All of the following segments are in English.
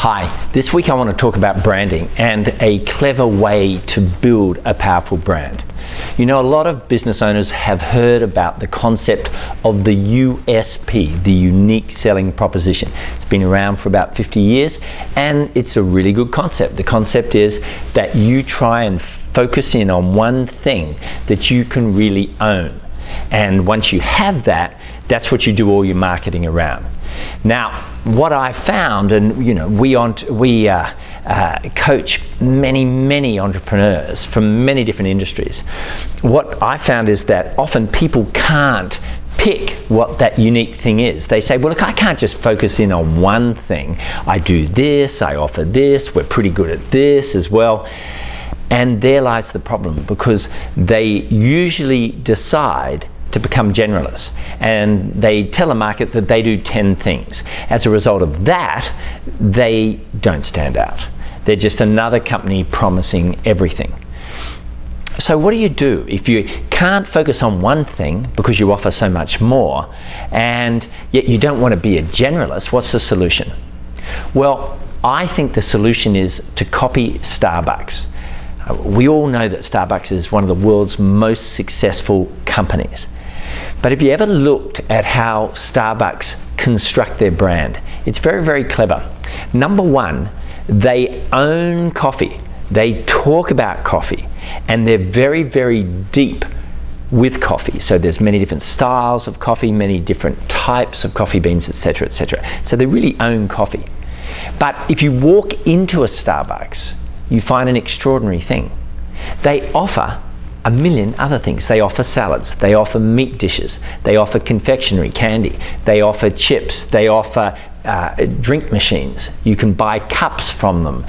Hi, this week I want to talk about branding and a clever way to build a powerful brand. You know, a lot of business owners have heard about the concept of the USP, the unique selling proposition. It's been around for about 50 years and it's a really good concept. The concept is that you try and focus in on one thing that you can really own. And once you have that, that's what you do all your marketing around. Now, what I found, and you know, we coach many entrepreneurs from many different industries. What I found is that often people can't pick what that unique thing is. They say, well, look, I can't just focus in on one thing. I do this, I offer this, we're pretty good at this as well. And there lies the problem, because they usually decide to become generalists and they tell a market that they do 10 things. As a result of that, they don't stand out. They're just another company promising everything. So what do you do if you can't focus on one thing because you offer so much more, and yet you don't want to be a generalist? What's the solution? Well, I think the solution is to copy Starbucks. We all know that Starbucks is one of the world's most successful companies. But have you ever looked at how Starbucks construct their brand? It's very clever. Number one, they own coffee. They talk about coffee, and they're very deep with coffee. So there's many different styles of coffee, many different types of coffee beans, etc., etc. So they really own coffee. But if you walk into a Starbucks, you find an extraordinary thing. They offer a million other things. They offer salads, they offer meat dishes, they offer confectionery, candy, they offer chips, they offer drink machines. You can buy cups from them.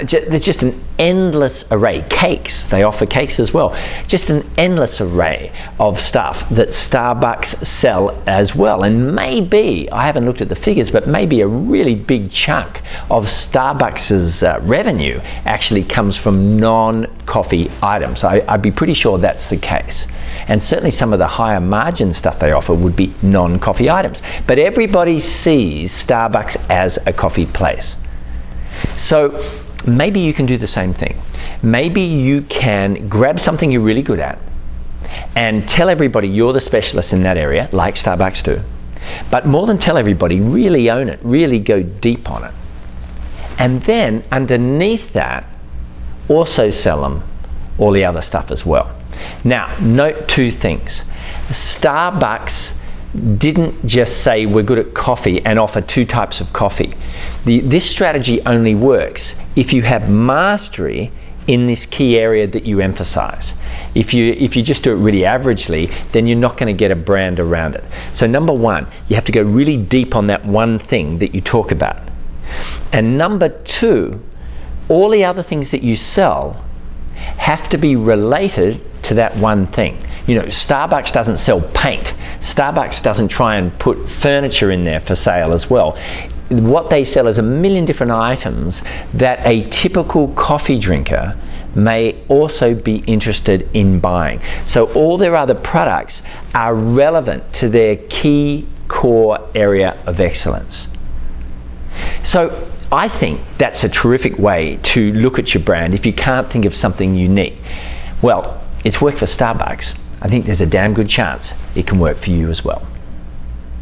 There's just an endless array. Cakes, they offer cakes as well. Just an endless array of stuff that Starbucks sell as well. And maybe, I haven't looked at the figures, but maybe a really big chunk of Starbucks's revenue actually comes from non-coffee items. I'd be pretty sure that's the case. And certainly some of the higher margin stuff they offer would be non-coffee items. But everybody sees Starbucks as a coffee place. So maybe you can do the same thing. Maybe you can grab something you're really good at and tell everybody you're the specialist in that area, like Starbucks do. But more than tell everybody, really own it, really go deep on it. And then underneath that, also sell them all the other stuff as well. Now, note two things. Starbucks didn't just say we're good at coffee and offer two types of coffee. This strategy only works if you have mastery in this key area that you emphasize. If you just do it really averagely, then you're not going to get a brand around it. So number one, you have to go really deep on that one thing that you talk about. And number two, all the other things that you sell have to be related to that one thing. You know, Starbucks doesn't sell paint. Starbucks doesn't try and put furniture in there for sale as well. What they sell is a million different items that a typical coffee drinker may also be interested in buying. So all their other products are relevant to their key core area of excellence. So I think that's a terrific way to look at your brand if you can't think of something unique. Well, it's worked for Starbucks. I think there's a damn good chance it can work for you as well.